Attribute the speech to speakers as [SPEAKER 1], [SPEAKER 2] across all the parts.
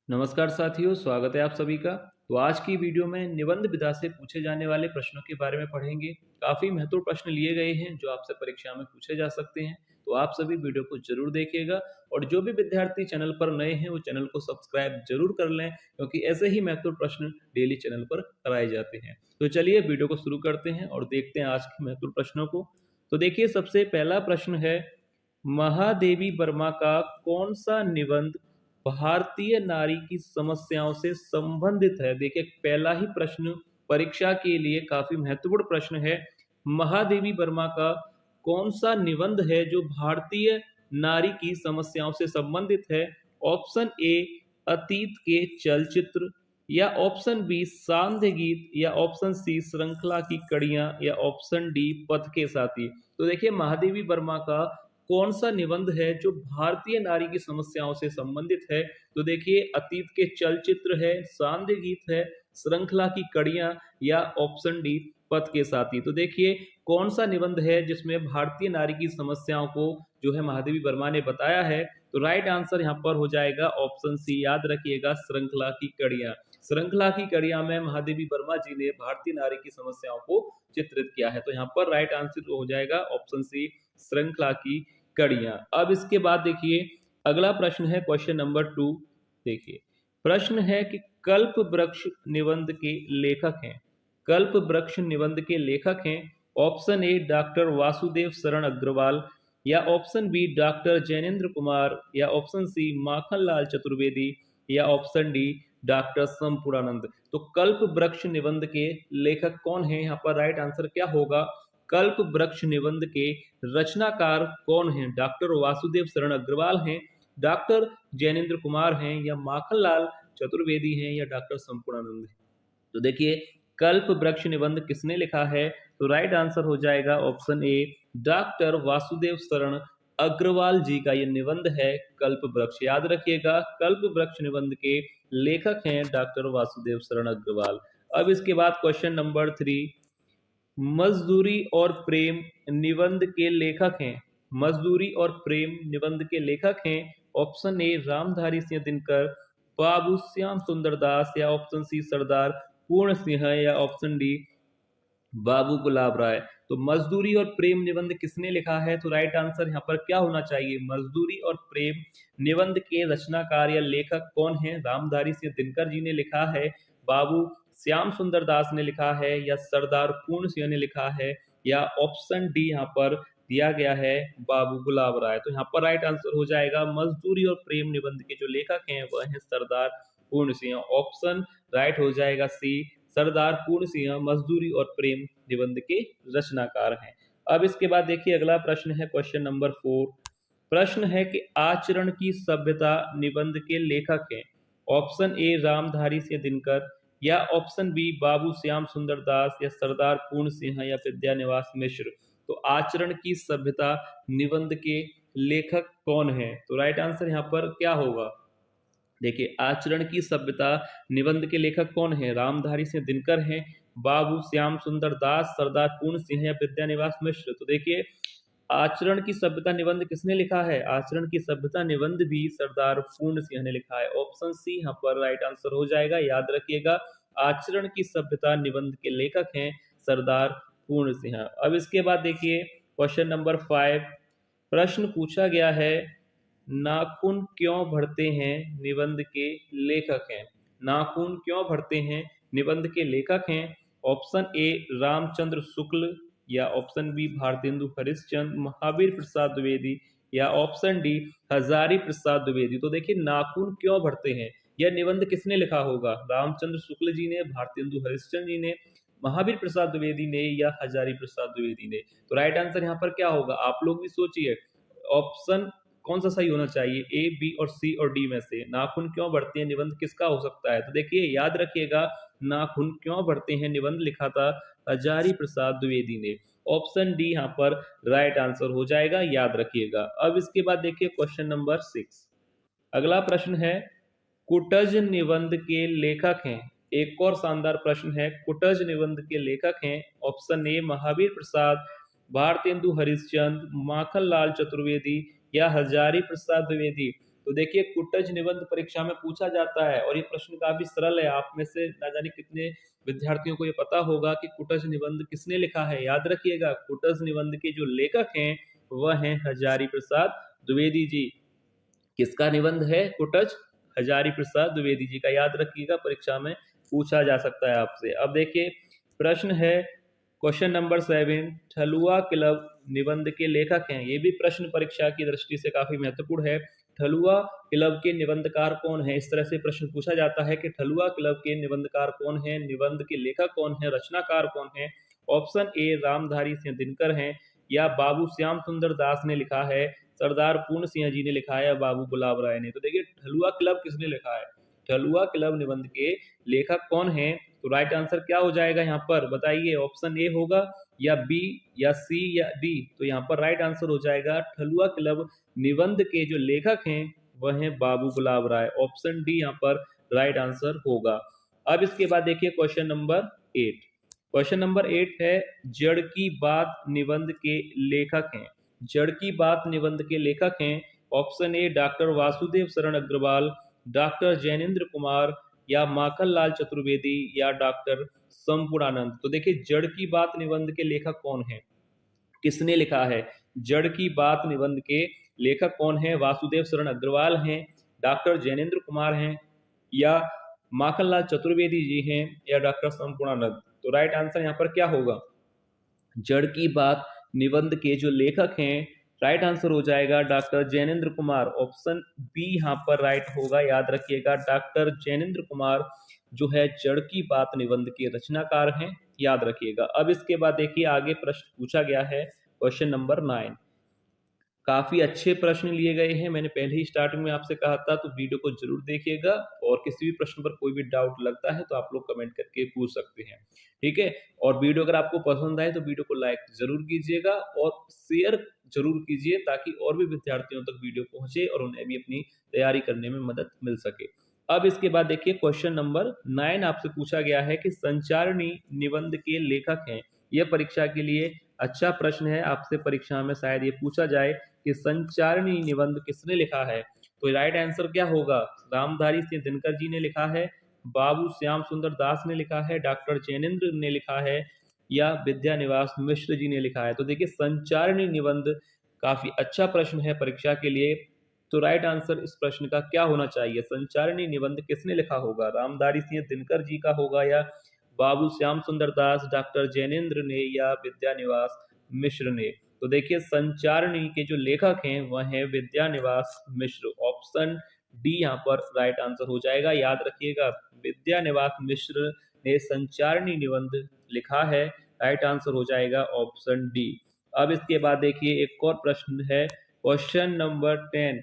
[SPEAKER 1] नमस्कार साथियों, स्वागत है आप सभी का। तो आज की वीडियो में निबंध विधा से पूछे जाने वाले प्रश्नों के बारे में पढ़ेंगे। काफ़ी महत्वपूर्ण प्रश्न लिए गए हैं जो आपसे परीक्षा में पूछे जा सकते हैं। तो आप सभी वीडियो को जरूर देखिएगा और जो भी विद्यार्थी चैनल पर नए हैं वो चैनल को सब्सक्राइब जरूर कर लें, क्योंकि ऐसे ही महत्वपूर्ण प्रश्न डेली चैनल पर कराए जाते हैं। तो चलिए वीडियो को शुरू करते हैं और देखते हैं आज के महत्वपूर्ण प्रश्नों को। तो देखिए, सबसे पहला प्रश्न है, महादेवी वर्मा का कौन सा निबंध भारतीय नारी की समस्याओं से संबंधित है। देखिए, पहला ही प्रश्न परीक्षा के लिए काफी महत्वपूर्ण प्रश्न है। महादेवी वर्मा का कौन सा निबंध है जो भारतीय नारी की समस्याओं से संबंधित है। ऑप्शन ए, अतीत के चलचित्र, या ऑप्शन बी, सांध्य गीत, या ऑप्शन सी, श्रृंखला की कड़ियां, या ऑप्शन डी, पथ के साथी। तो देखिए, महादेवी वर्मा का कौन सा निबंध है जो भारतीय नारी की समस्याओं से संबंधित है। तो देखिए, अतीत के चलचित्र है, सांध्य गीत है, श्रृंखला की कड़ियां, या ऑप्शन डी, पथ के साथी। तो देखिए, कौन सा निबंध है जिसमें भारतीय नारी की समस्याओं को जो है महादेवी वर्मा ने बताया है। तो राइट आंसर यहाँ पर हो जाएगा ऑप्शन सी, याद रखिएगा, श्रृंखला की कड़ियां। श्रृंखला की कड़ियां में महादेवी वर्मा जी ने भारतीय नारी की समस्याओं को चित्रित किया है। तो यहाँ पर राइट आंसर हो जाएगा ऑप्शन सी, श्रृंखला की कड़ियां। अब इसके बाद देखिए, अगला प्रश्न है क्वेश्चन नंबर 2। देखिए, प्रश्न है कि कल्प वृक्ष निबंध के लेखक हैं। कल्प वृक्ष निबंध के लेखक हैं option A, doctor Vasudev Sharan Agrawal, या option B, doctor Jainendra Kumar, या ऑप्शन सी, माखनलाल चतुर्वेदी, या ऑप्शन डी, डॉक्टर संपूर्णानंद। तो कल्प वृक्ष निबंध के लेखक कौन है, यहाँ पर राइट आंसर क्या होगा। कल्प वृक्ष निबंध के रचनाकार कौन हैं। डॉक्टर वासुदेव शरण अग्रवाल हैं, डॉक्टर जैनेन्द्र कुमार हैं, या माखनलाल चतुर्वेदी हैं, या डॉक्टर संपूर्णानंद हैं। तो देखिए, कल्प वृक्ष निबंध किसने लिखा है। तो राइट आंसर हो जाएगा option A, doctor Vasudev Sharan Agarwal जी का ये निबंध है कल्प वृक्ष। याद रखिएगा, कल्प वृक्ष निबंध के लेखक हैं डॉक्टर वासुदेव शरण अग्रवाल। अब इसके बाद क्वेश्चन नंबर 3, मजदूरी और प्रेम निबंध के लेखक हैं। मजदूरी और प्रेम निबंध के लेखक हैं ऑप्शन ए, रामधारी सिंह दिनकर, बाबू श्याम सुंदर दास, या ऑप्शन सी, सरदार पूर्ण सिंह, या ऑप्शन डी, बाबू गुलाब राय। तो मजदूरी और प्रेम निबंध किसने लिखा है। तो राइट आंसर यहाँ पर क्या होना चाहिए, मजदूरी और प्रेम निबंध के रचनाकार या लेखक कौन है। रामधारी सिंह दिनकर जी ने लिखा है, बाबू श्याम सुंदर दास ने लिखा है, या सरदार पूर्ण सिंह ने लिखा है, या ऑप्शन डी यहाँ पर दिया गया है, बाबू गुलाब राय। तो यहाँ पर राइट आंसर हो जाएगा, मजदूरी और प्रेम निबंध के जो लेखक हैं वह हैं सरदार पूर्ण सिंह। ऑप्शन राइट हो जाएगा सी, सरदार पूर्ण सिंह मजदूरी और प्रेम निबंध के रचनाकार हैं। अब इसके बाद देखिए, अगला प्रश्न है क्वेश्चन नंबर 4। प्रश्न है कि आचरण की सभ्यता निबंध के लेखक हैं ऑप्शन ए, रामधारी सिंह दिनकर, या ऑप्शन बी, बाबू श्याम सुंदर दास, या सरदार पूर्ण सिंह, या विद्यानिवास मिश्र। तो आचरण की सभ्यता निबंध के लेखक कौन है। तो राइट आंसर यहाँ पर क्या होगा। देखिए, आचरण की सभ्यता निबंध के लेखक कौन है। रामधारी सिंह दिनकर हैं, बाबू श्याम सुंदर दास, सरदार पूर्ण सिंह, या विद्यानिवास मिश्र। तो देखिए, आचरण की सभ्यता निबंध किसने लिखा है। आचरण की सभ्यता निबंध भी सरदार पूर्ण सिंह ने लिखा है। ऑप्शन सी यहाँ पर राइट आंसर हो जाएगा। याद रखिएगा, आचरण की सभ्यता निबंध के लेखक हैं सरदार पूर्ण सिंह। अब इसके बाद देखिए, क्वेश्चन नंबर 5। प्रश्न पूछा गया है, नाखून क्यों बढ़ते हैं निबंध के लेखक हैं। नाखून क्यों बढ़ते हैं निबंध के लेखक हैं ऑप्शन ए, रामचंद्र शुक्ल, या ऑप्शन बी, भारतेंदु हरिश्चंद्र, महावीर प्रसाद द्विवेदी, या ऑप्शन डी, हजारी प्रसाद द्विवेदी। तो देखिए, नाखून क्यों बढ़ते हैं यह निबंध किसने लिखा होगा। रामचंद्र शुक्ल जी ने, भारतेंदु हरिश्चंद्र जी ने, महावीर प्रसाद द्विवेदी ने, या हजारी प्रसाद द्विवेदी ने। तो राइट आंसर यहाँ पर क्या होगा, आप लोग भी सोचिए। ऑप्शन कौन सा सही होना चाहिए, ए, बी और सी और डी में से नाखून क्यों बढ़ते हैं निबंध किसका हो सकता है। तो देखिए, याद रखिएगा, नाखून क्यों बढ़ते हैं निबंध लिखा था हजारी प्रसाद द्विवेदी ने। ऑप्शन डी यहाँ पर राइट आंसर हो जाएगा, याद रखिएगा। अब इसके बाद देखिए, क्वेश्चन नंबर 6। अगला प्रश्न है, कुटज निबंध के लेखक हैं। एक और शानदार प्रश्न है, कुटज निबंध के लेखक हैं ऑप्शन ए, महावीर प्रसाद, भारतेंदु हरिश्चंद्र, माखनलाल चतुर्वेदी, या हजारी प्रसाद द्विवेदी। तो देखिए कुटज निबंध परीक्षा में पूछा जाता है और ये प्रश्न काफी सरल है। आप में से ना जाने कितने विद्यार्थियों को ये पता होगा कि कुटज निबंध किसने लिखा है। याद रखिएगा, कुटज निबंध के जो लेखक हैं वह हैं हजारी प्रसाद द्विवेदी जी। किसका निबंध है कुटज? हजारी प्रसाद द्विवेदी जी का। याद रखिएगा, परीक्षा में पूछा जा सकता है आपसे। अब देखिए प्रश्न है क्वेश्चन नंबर 7, ठलुआ क्लब निबंध के लेखक हैं। ये भी प्रश्न परीक्षा की दृष्टि से काफी महत्वपूर्ण है। ठलुआ क्लब के निबंधकार कौन है? इस तरह से प्रश्न पूछा जाता है कि ठलुआ क्लब के निबंधकार कौन है, निबंध के लेखक कौन है, रचनाकार कौन है। ऑप्शन ए रामधारी सिंह दिनकर हैं, या बाबू श्याम सुंदर दास ने लिखा है, सरदार पूर्ण सिंह जी ने लिखा है, बाबू गुलाब राय ने। तो देखिए ठलुआ क्लब किसने लिखा है? ठलुआ क्लब निबंध के लेखक कौन है? तो राइट आंसर क्या हो जाएगा यहाँ पर बताइए? ऑप्शन ए होगा, या बी, या सी, या डी। तो यहाँ पर राइट आंसर हो जाएगा ठलुआ क्लब निबंध के जो लेखक हैं वह हैं बाबू गुलाब राय। ऑप्शन डी यहाँ पर राइट आंसर होगा। अब इसके बाद देखिए क्वेश्चन नंबर 8। क्वेश्चन नंबर 8 है जड़ की बात निबंध के लेखक हैं। जड़ की बात निबंध के लेखक हैं। Option A doctor Vasudev Sharan Agarwal, doctor Jainendra Kumar, या माखन लाल चतुर्वेदी, या डॉक्टर संपूर्णानंद। तो देखिए जड़ की बात निबंध के लेखक कौन है, किसने लिखा है? जड़ की बात निबंध के लेखक कौन है? वासुदेव शरण अग्रवाल हैं, डॉक्टर जैनेन्द्र कुमार हैं, या माखनलाल चतुर्वेदी जी हैं, या डॉक्टर संपूर्णानंद। तो राइट आंसर यहाँ पर क्या होगा? जड़ की बात निबंध के जो लेखक हैं, राइट आंसर हो जाएगा doctor Jainendra Kumar. Option B यहाँ पर राइट होगा। याद रखिएगा, डॉक्टर जैनेन्द्र कुमार जो है जड़ की बात निबंध के रचनाकार हैं। याद रखिएगा। अब इसके बाद देखिए आगे प्रश्न पूछा गया है क्वेश्चन नंबर 9। काफी अच्छे प्रश्न लिए गए हैं। मैंने पहले ही स्टार्टिंग में आपसे कहा था, तो वीडियो को जरूर देखिएगा और किसी भी प्रश्न पर कोई भी डाउट लगता है तो आप लोग कमेंट करके पूछ सकते हैं, ठीक है। और वीडियो अगर आपको पसंद आए तो वीडियो को लाइक जरूर कीजिएगा और शेयर जरूर कीजिए, ताकि और भी विद्यार्थियों तक वीडियो पहुंचे और उन्हें भी अपनी तैयारी करने में मदद मिल सके। अब इसके बाद देखिए क्वेश्चन नंबर 9 आपसे पूछा गया है कि संचारणी निबंध के लेखक हैं। यह परीक्षा के लिए अच्छा प्रश्न है। आपसे परीक्षा में शायद ये पूछा जाए कि संचारणी निबंध किसने लिखा है। तो राइट आंसर क्या होगा? रामधारी सिंह दिनकर जी ने लिखा है, बाबू श्याम सुंदर दास ने लिखा है, डॉक्टर जैनेन्द्र ने लिखा है, या विद्यानिवास मिश्र जी ने लिखा है। तो देखिए संचारणी निबंध काफी अच्छा प्रश्न है परीक्षा के लिए। तो राइट आंसर इस प्रश्न का क्या होना चाहिए? संचारणी निबंध किसने लिखा होगा? रामधारी सिंह दिनकर जी का होगा, या बाबू श्याम सुंदर दास, डॉक्टर जैनेन्द्र ने, या विद्यानिवास मिश्र ने। तो देखिए संचारणी के जो लेखक हैं वह हैं विद्यानिवास मिश्र। ऑप्शन डी यहाँ पर राइट आंसर हो जाएगा। याद रखिएगा, विद्यानिवास मिश्र ने संचारणी निबंध लिखा है। राइट आंसर हो जाएगा ऑप्शन डी। अब इसके बाद देखिए एक और प्रश्न है क्वेश्चन नंबर 10।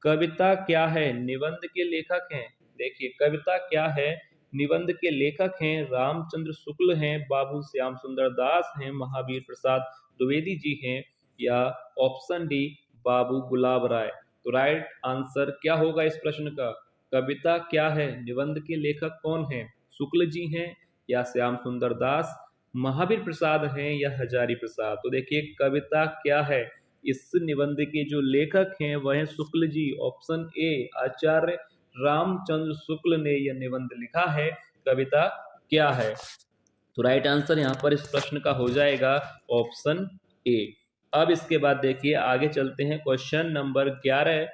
[SPEAKER 1] कविता क्या है निबंध के लेखक हैं। देखिए कविता क्या है निबंध के लेखक हैं रामचंद्र शुक्ल हैं, बाबू श्याम सुंदर दास हैं, महावीर प्रसाद द्विवेदी जी हैं, या ऑप्शन डी बाबू गुलाब राय। तो राइट आंसर क्या होगा इस प्रश्न का? कविता क्या है निबंध के लेखक कौन हैं? शुक्ल जी हैं, या श्याम सुंदर दास, महावीर प्रसाद हैं, या हजारी प्रसाद। तो देखिए कविता क्या है इस निबंध के जो लेखक हैं वह हैं शुक्ल जी। ऑप्शन ए आचार्य रामचंद्र शुक्ल ने यह निबंध लिखा है। कविता क्या है? तो राइट आंसर यहाँ पर इस प्रश्न का हो जाएगा ऑप्शन ए। अब इसके बाद देखिए आगे चलते हैं क्वेश्चन नंबर 11।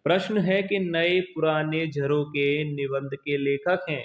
[SPEAKER 1] प्रश्न है कि नए पुराने झरोके निबंध के लेखक हैं।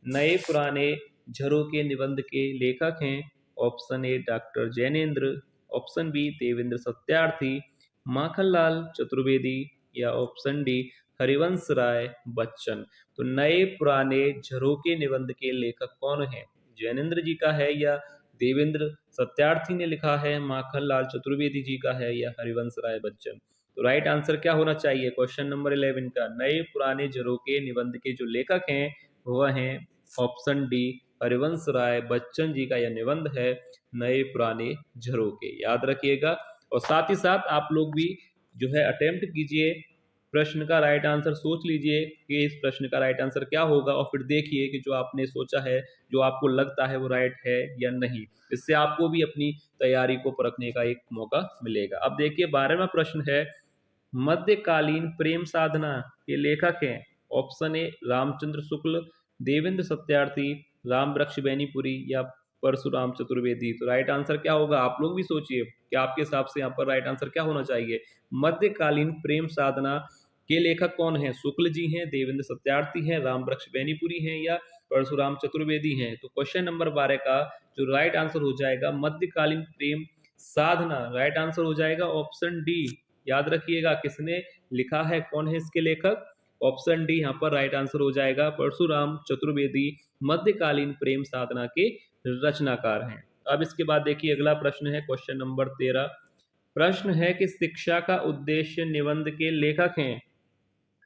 [SPEAKER 1] नए पुराने झरोके निबंध के लेखक हैं। Option A doctor Jainendra, option B Devendra Satyarthi, Makhanlal Chaturvedi, या ऑप्शन डी हरिवंश राय बच्चन। तो नए पुराने झरोके निबंध के लेखक कौन हैं? जैनेन्द्र जी का है, या देवेंद्र सत्यार्थी ने लिखा है, माखनलाल चतुर्वेदी जी का है, या हरिवंश राय बच्चन। तो राइट आंसर क्या होना चाहिए क्वेश्चन नंबर 11 का? नए पुराने झरोके निबंध के जो लेखक हैं वह हैं ऑप्शन डी हरिवंश राय बच्चन जी का यह निबंध है नए पुराने झरोके। याद रखिएगा और साथ ही साथ आप लोग भी जो है अटेम्प्ट कीजिए, प्रश्न का राइट आंसर सोच लीजिए कि इस प्रश्न का राइट आंसर क्या होगा, और फिर देखिए कि जो आपने सोचा है, जो आपको लगता है वो राइट है या नहीं। इससे आपको भी अपनी तैयारी को परखने का एक मौका मिलेगा। अब देखिए 12वां प्रश्न है मध्यकालीन प्रेम साधना के लेखक हैं? ऑप्शन ए रामचंद्र शुक्ल, देवेंद्र सत्यार्थी, राम वृक्ष बेनीपुरी या परशुराम चतुर्वेदी। तो राइट आंसर क्या होगा? आप लोग भी सोचिए कि आपके हिसाब से यहाँ पर राइट आंसर क्या होना चाहिए। मध्यकालीन प्रेम साधना के लेखक कौन है? शुक्ल जी हैं, देवेंद्र सत्यार्थी हैं, राम वृक्ष बेनीपुरी हैं या परशुराम चतुर्वेदी हैं। तो क्वेश्चन नंबर 12 का जो राइट आंसर हो जाएगा मध्यकालीन प्रेम साधना, राइट आंसर हो जाएगा ऑप्शन डी। याद रखिएगा किसने लिखा है, कौन है इसके लेखक? ऑप्शन डी यहाँ पर राइट आंसर हो जाएगा, परशुराम चतुर्वेदी मध्यकालीन प्रेम साधना के रचनाकार हैं। अब इसके बाद देखिए अगला प्रश्न है क्वेश्चन नंबर 13। प्रश्न है कि शिक्षा का उद्देश्य निबंध के लेखक हैं।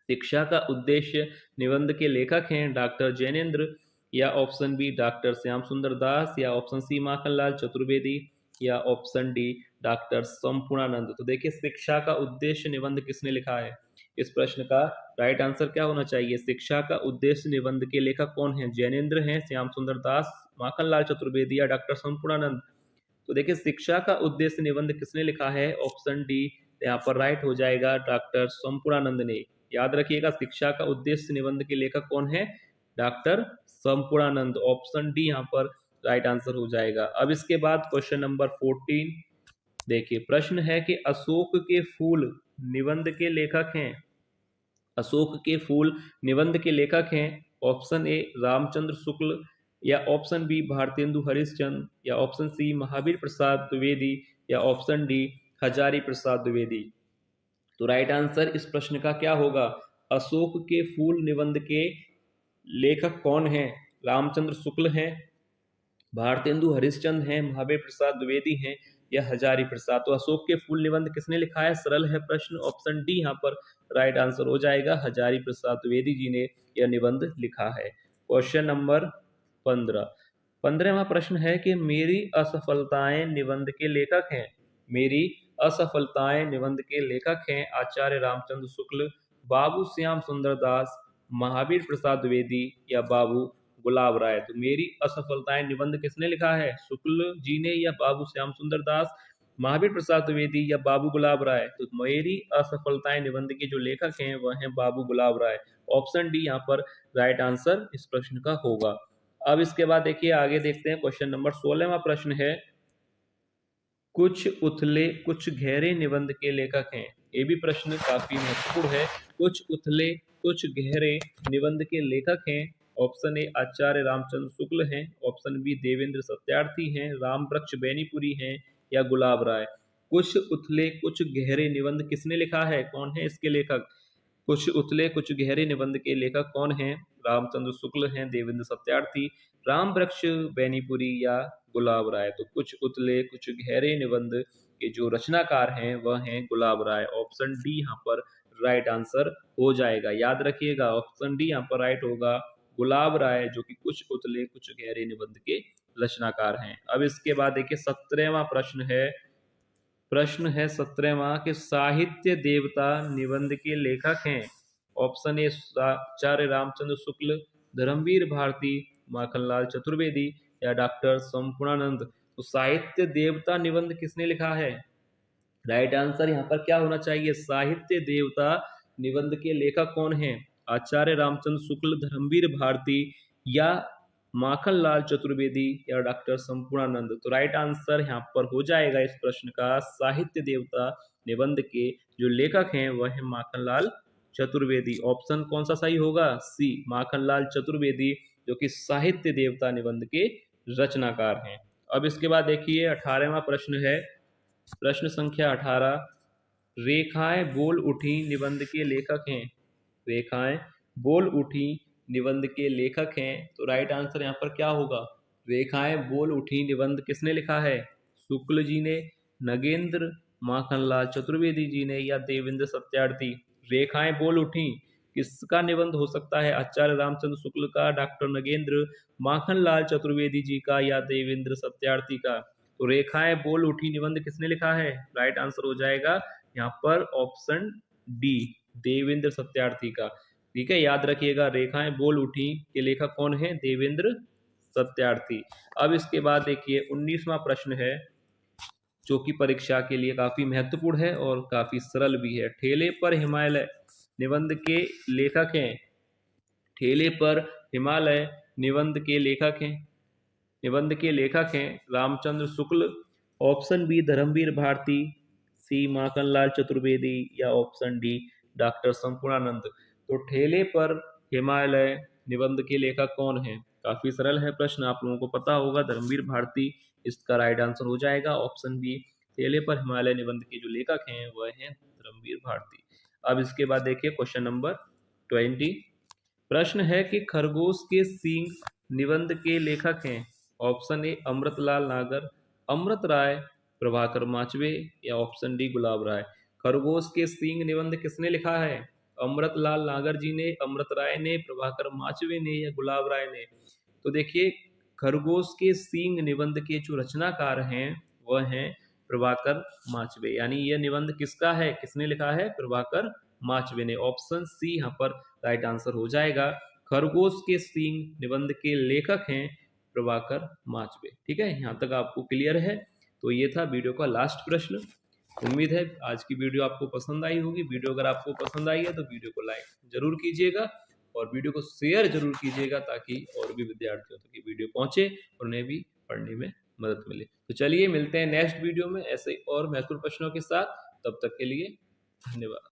[SPEAKER 1] शिक्षा का उद्देश्य निबंध के लेखक हैं डॉक्टर जैनेन्द्र या ऑप्शन बी डॉक्टर श्याम सुंदर दास या ऑप्शन सी माखनलाल चतुर्वेदी या ऑप्शन डी डॉक्टर संपूर्णानंद। तो देखिए शिक्षा का उद्देश्य निबंध किसने लिखा है? इस प्रश्न का राइट आंसर क्या होना चाहिए? शिक्षा का उद्देश्य निबंध के लेखक कौन है? जैनेन्द्र हैं, श्याम सुंदर दास, माखनलाल चतुर्वेदी या डॉक्टर संपूर्णानंद। तो देखिए शिक्षा का उद्देश्य निबंध किसने लिखा है? ऑप्शन डी यहाँ पर राइट हो जाएगा, डॉक्टर संपूर्णानंद ने। याद रखिएगा शिक्षा का उद्देश्य निबंध के लेखक कौन है? डॉक्टर संपूर्णानंद। ऑप्शन डी यहाँ पर राइट आंसर हो जाएगा। अब इसके बाद क्वेश्चन नंबर 14 देखिए, प्रश्न है कि अशोक के फूल निबंध के लेखक हैं। अशोक के फूल निबंध के लेखक हैं ऑप्शन ए रामचंद्र शुक्ल या ऑप्शन बी भारतेंदु हरिश्चंद्र या ऑप्शन सी महावीर प्रसाद द्विवेदी या ऑप्शन डी हजारी प्रसाद द्विवेदी। तो राइट आंसर इस प्रश्न का क्या होगा? अशोक के फूल निबंध के लेखक कौन हैं? रामचंद्र शुक्ल हैं, भारतेंदु हरिश्चंद्र हैं, महावीर प्रसाद द्विवेदी हैं या हजारी प्रसाद। तो अशोक के फूल निबंध किसने लिखा है? सरल है प्रश्न, ऑप्शन डी यहाँ पर राइट आंसर हो जाएगा, हजारी प्रसाद द्विवेदी जी ने यह निबंध लिखा है। क्वेश्चन नंबर 15वां प्रश्न है कि मेरी असफलताएं निबंध के लेखक हैं। मेरी असफलताएं निबंध के लेखक हैं आचार्य रामचंद्र शुक्ल, बाबू श्याम सुंदर दास, महावीर प्रसाद द्विवेदी या बाबू गुलाब राय। तो मेरी असफलताएं निबंध किसने लिखा है? शुक्ल जी ने या बाबू श्याम सुंदर दास, महावीर प्रसाद द्विवेदी या बाबू गुलाब राय। तो मेरी असफलताएं निबंध के जो लेखक हैं वह हैं बाबू गुलाब राय। ऑप्शन डी यहाँ पर राइट आंसर इस प्रश्न का होगा। अब इसके बाद देखिए आगे देखते हैं क्वेश्चन नंबर 16वां प्रश्न है, कुछ उथले कुछ गहरे निबंध के लेखक हैं। ये भी प्रश्न काफी महत्वपूर्ण है। कुछ उथले कुछ गहरे निबंध के लेखक हैं। ऑप्शन ए आचार्य रामचंद्र शुक्ल हैं, ऑप्शन बी देवेंद्र सत्यार्थी हैं, राम वृक्ष बेनीपुरी हैं या गुलाब राय। कुछ उथले कुछ गहरे निबंध किसने लिखा है? कौन है इसके लेखक? कुछ उथले कुछ गहरे निबंध के लेखक कौन हैं? रामचंद्र शुक्ल हैं, देवेंद्र सत्यार्थी, राम वृक्ष बेनीपुरी या गुलाब राय। तो कुछ उथले कुछ गहरे निबंध के जो रचनाकार हैं वह हैं गुलाब राय। ऑप्शन डी यहाँ पर राइट आंसर हो जाएगा। याद रखिएगा ऑप्शन डी यहाँ पर राइट होगा, गुलाब राय, जो कि कुछ उथले कुछ गहरे निबंध के रचनाकार हैं। अब इसके बाद देखिए 17वां प्रश्न है 17वां कि साहित्य देवता निबंध के लेखक हैं। ऑप्शन ए आचार्य रामचंद्र शुक्ल, धर्मवीर भारती, माखनलाल चतुर्वेदी या डॉक्टर संपूर्णानंद। तो साहित्य देवता निबंध किसने लिखा है? राइट आंसर यहाँ पर क्या होना चाहिए? साहित्य देवता निबंध के लेखक कौन हैं? आचार्य रामचंद्र शुक्ल, धर्मवीर भारती या माखनलाल चतुर्वेदी या डॉक्टर संपूर्णानंद। तो राइट आंसर यहाँ पर हो जाएगा इस प्रश्न का, साहित्य देवता निबंध के जो लेखक हैं वह है माखनलाल चतुर्वेदी। ऑप्शन कौन सा सही होगा? सी, माखनलाल चतुर्वेदी, जो कि साहित्य देवता निबंध के रचनाकार हैं। अब इसके बाद देखिए 18वां प्रश्न है, प्रश्न संख्या 18, रेखाएं बोल उठी निबंध के लेखक हैं। रेखाएं बोल उठी निबंध के लेखक हैं। तो राइट आंसर यहाँ पर क्या होगा? रेखाएं बोल उठी निबंध किसने लिखा है? शुक्ल जी ने, नगेंद्र, माखनलाल चतुर्वेदी जी ने या देवेंद्र सत्यार्थी। रेखाएं बोल उठी किसका निबंध हो सकता है? आचार्य रामचंद्र शुक्ल का, डॉक्टर नगेंद्र, माखनलाल चतुर्वेदी जी का या देवेंद्र सत्यार्थी का। तो रेखाएं बोल उठी निबंध किसने लिखा है? राइट आंसर हो जाएगा यहाँ पर ऑप्शन डी, देवेंद्र सत्यार्थी का। ठीक है, याद रखिएगा रेखाएं बोल उठी के लेखक कौन है? देवेंद्र सत्यार्थी। अब इसके बाद देखिए 19वां प्रश्न है, जो कि परीक्षा के लिए काफ़ी महत्वपूर्ण है और काफ़ी सरल भी है। ठेले पर हिमालय निबंध के लेखक हैं। ठेले पर हिमालय निबंध के लेखक हैं रामचंद्र शुक्ल, ऑप्शन बी धर्मवीर भारती, सी माखनलाल चतुर्वेदी या ऑप्शन डी डॉक्टर संपूर्णानंद। तो ठेले पर हिमालय निबंध के लेखक कौन है? काफी सरल है प्रश्न, आप लोगों को पता होगा, धर्मवीर भारती इसका राइट आंसर हो जाएगा। ऑप्शन बी ठेले पर हिमालय निबंध के जो लेखक हैं वह हैं धर्मवीर भारती। अब इसके बाद देखिए क्वेश्चन नंबर 20। प्रश्न है कि खरगोश के सींग निबंध के लेखक हैं। ऑप्शन ए अमृतलाल नागर, अमृत राय, प्रभाकर माचवे या ऑप्शन डी गुलाब राय। खरगोश के सींग निबंध किसने लिखा है? अमृतलाल नागर जी ने, अमृत राय ने, प्रभाकर माचवे ने या गुलाब राय ने। तो देखिए खरगोश के सींग निबंध के जो रचनाकार हैं वह हैं प्रभाकर माचवे, यानी यह निबंध किसका है, किसने लिखा है? प्रभाकर माचवे ने। ऑप्शन सी यहाँ पर राइट आंसर हो जाएगा। खरगोश के सींग निबंध के लेखक हैं प्रभाकर माचवे। ठीक है, यहाँ तक आपको क्लियर है? तो ये था वीडियो का लास्ट प्रश्न। उम्मीद है आज की वीडियो आपको पसंद आई होगी। वीडियो अगर आपको पसंद आई है तो वीडियो को लाइक जरूर कीजिएगा और वीडियो को शेयर जरूर कीजिएगा ताकि और भी विद्यार्थियों तक ये वीडियो पहुंचे और उन्हें भी पढ़ने में मदद मिले। तो चलिए मिलते हैं नेक्स्ट वीडियो में ऐसे और महत्वपूर्ण प्रश्नों के साथ। तब तक के लिए धन्यवाद।